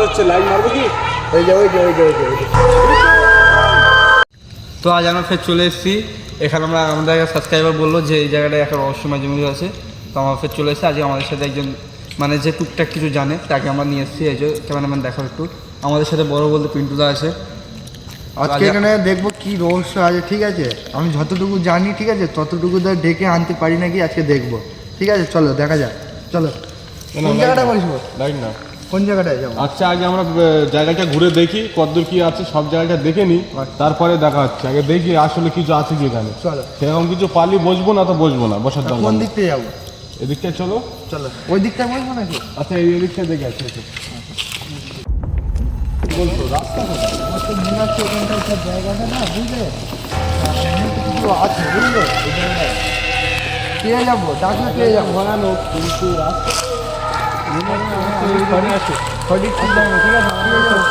হচ্ছে, লাইন মারবো কি? ওই যে ওই যে ওই যে ওই যে ওই যে। তো আজ আমরা ফের চলে এসেছি এখানে। আমাদের সাবস্ক্রাইবার বললো যে এই জায়গাটায় একটা রহস্যময় জমি আছে, তো আমরা ফের চলে এসেছি। আজকে আমাদের সাথে একজন মানে যে টুকটাক কিছু জানে তাকে আমরা নিয়ে এসেছি। এই যে ক্যামেরাম্যান দেখাও একটু, আমাদের সাথে বড় বলতে পিন্টুদা আছে। আজকে এখানে দেখবো কি রহস্য আছে, ঠিক আছে? আমি যতটুকু জানি, ঠিক আছে, ততটুকু তো ডেকে আনতে পারি নাকি আজকে দেখবো, ঠিক আছে? চলো দেখা যাক, চলো। কোন জায়গাটা বলছো? লাইন না, কোন জায়গাটায় যাবো? আচ্ছা আগে আমরা জায়গাটা ঘুরে দেখি কতদূর কি আছে, সব জায়গাটা দেখে নিই, তারপরে দেখা হচ্ছে। আগে দেখি আসলে কিছু আছে কি এখানে। চলো। সেরকম কিছু পালি বসবো না তো বসবো না, বসার দরকার কোন নেই। দিক থেকে যাবো? এদিকটা চলো। চলো ওই দিকটা বলবো নাকি? আচ্ছা এই দিকটা দেখে আছে বলছো রাস্তা কোথায়? আমার তো মনে হচ্ছে এখানটার সব জায়গাটা না, বুঝলে কিছু আছে, বুঝলে? এই জায়গাটায় পেয়ে যাবো, ডাকলে পেয়ে যাবো। ভয়ানক, কিন্তু রাস্তা আছে সঠিক ঠিক আছে, ঠিক আছে,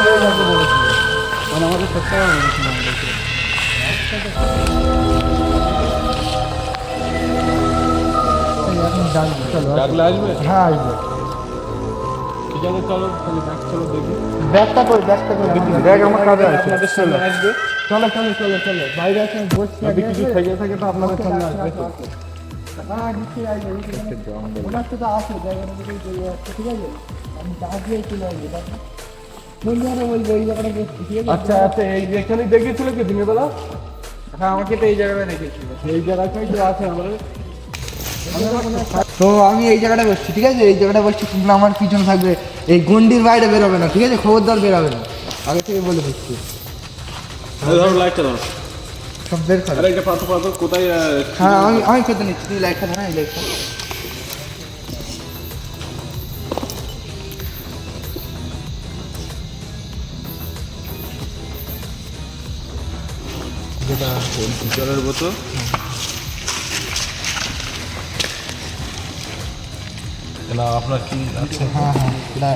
পেয়ে যাবো বলেছিল, মানে আমাদের সবসময় বলেছিলাম এখন ডাকবো, চলো। ডাকলে আসবে? হ্যাঁ আসবে। ঠিক আছে চলো, তাহলে ব্যাগ চলো দেখি। ব্যাগটা করে ব্যাগ আমার কাছে আছে। আপনাদের সামনে আসবে, চলো চলো চলো চলো, বাইরে আছে, আমি বসছি। যদি কিছু থেকে থাকে তো আপনাদের সামনে আসবে তো। হ্যাঁ নিশ্চয়ই আসবে, ওনার তো আছে জায়গাটা থেকে চলে যাচ্ছে, ঠিক আছে? আমি ডাক দিয়ে চলে আসবো, কোন জায়গায় বলবো? এই জায়গাটা বসছি, ঠিক আছে? আচ্ছা আচ্ছা, এই যেখানে দেখিয়েছিল কি দিনের বেলা? হ্যাঁ, আমাকে তো এই জায়গায় দেখেছিল। এই জায়গাটাই তো আছে আমাদের। তো আমি এই জায়গাটা বসছি, ঠিক আছে? এই জায়গাটা বসছি, তোমরা আমার পিছনে থাকবে, এই গন্ডির বাইরে বেরোবে না, ঠিক আছে? খবরদার বেরোবে না, আগে থেকে বলে দিচ্ছি। ধরো লাইটটা ধরো, সব বের করো। আরে এটা পাথর পাথর কোথায়? হ্যাঁ আমি পেতে নিচ্ছি, তুই লাইটটা ধর, এই লাইটটা। জলের বোতল। না আপনার কি আছে? হ্যাঁ হ্যাঁ এটা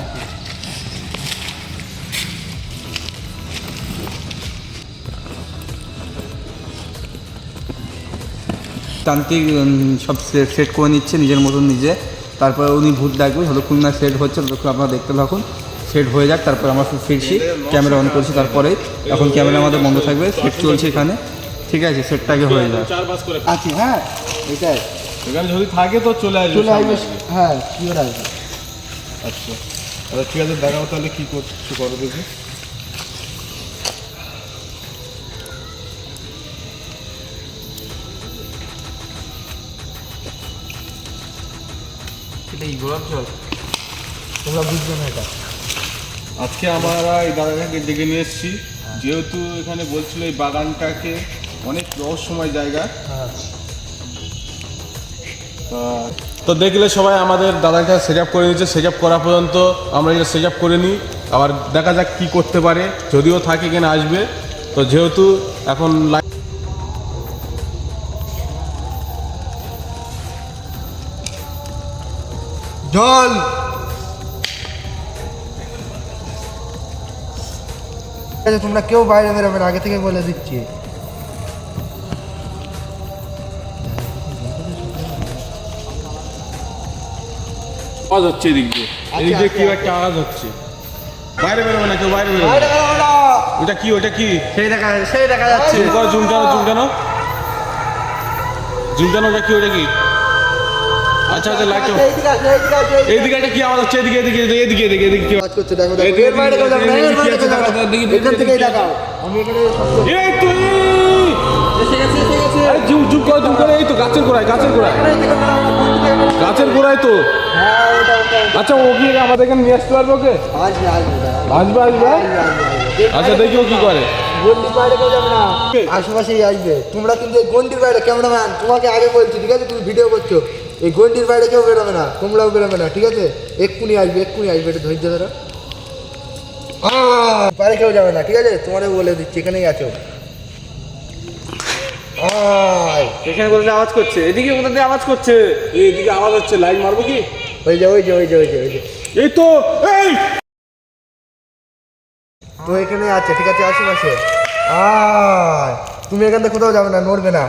তান্ত্রিক সব সেট করে নিচ্ছে নিজের মতন নিজে। তারপর উনি ভূত ডাকবে, যতক্ষণ না সেট হচ্ছে ততক্ষণ আপনারা দেখতে থাকুন। সেট হয়ে যাক, তারপর আমরা ফিরছি, ক্যামেরা অন করছি। তারপরে এখন ক্যামেরা আমাদের বন্ধ থাকবে, সেট চলছে এখানে, ঠিক আছে? সেটটাকে হয়ে যায়। 4 বাস করে আছে, হ্যাঁ এটাই এখানে যদি থাকে তো চলে আসবে, চলে আসবে, সামনে আসবে। হ্যাঁ শিওর আসবে। আচ্ছা আচ্ছা ঠিক আছে, দেখাও তাহলে কি করছো করো দেখি। এটা কি গোলাপ জল? তোমরা বুঝবে না এটা। আজকে আমরা এই দাদাটাকে ডেকে নিয়ে এসেছি, যেহেতু এখানে বলছিল এই বাগানটাকে অনেক রহস্যময় জায়গা। হ্যাঁ তো দেখলে সবাই আমাদের দাদাটা সেট আপ করে নিচ্ছে। সেট আপ করা পর্যন্ত আমরা এটা সেট আপ করে নিই, আবার দেখা যাক কী করতে পারে, যদিও থাকে কিনা আসবে। তো যেহেতু এখন জল, ঠিক আছে? তোমরা কেউ বাইরে বেরোবে না, আগে থেকে বলে দিচ্ছি। আওয়াজ হচ্ছে এদিক দিয়ে, এদিক দিয়ে কি একটা আওয়াজ হচ্ছে। বাইরে বেরোবে না কেউ, বাইরে বেরোবে না। ওটা কি, ওটা কি? সেই দেখা যাচ্ছে। জুম করো, জুমটানো জুমটানো জুমটানো, ওটা কি, ওটা কি? আচ্ছা আচ্ছা লাইট এইদিকে একটা কি আওয়াজ হচ্ছে, এদিকে এদিকে এদিকে এদিকে এদিকে কি কাজ করছে, দেখো দেখো, এর বাইরে কেউ যাবে না, এর বাইরে কেউ যাবে না। এখান থেকেই দেখাও, আমি এখানে সব করছি। এই তুই আরে জুম জুম করো, জুম করো, এই তো গাছের গোড়ায়, গাছের গোড়ায়, গাছের গোড়ায় তো। হ্যাঁ ওটা ওটা আচ্ছা ও কি আমাদের এখানে নিয়ে আসতে পারবে ওকে? আসবে আসবে আসবে আসবে। আচ্ছা দেখি ও কি করে। গন্ডির বাইরে কেউ যাবে না, আশেপাশেই আসবে। তোমরা কিন্তু এই গন্ডির বাইরে, ক্যামেরাম্যান তোমাকে আগে বলছি, ঠিক আছে? তুমি ভিডিও করছো, এই গন্ডির বাইরে কেউ বেরোবে না, তোমরাও বেরোবে না, ঠিক আছে? এক্ষুনি আসবে, এক্ষুনি আসবে, এটা ধৈর্য ধরো। বাইরে কেউ যাবে না, ঠিক আছে? তোমারে বলে দিচ্ছি, এখানেই আছো। এখানে বলতে আওয়াজ করছে, এদিকে কোথা দিয়ে আওয়াজ করছে? এইদিকে আওয়াজ হচ্ছে, লাইন মারবো কি? ওই যে ওই যে ওই যে ওই যে ওই যে এই তো এই তো এখানে আছে, ঠিক আছে? আশেপাশে তুমি এখান থেকে কোথাও যাবে না, নড়বে না।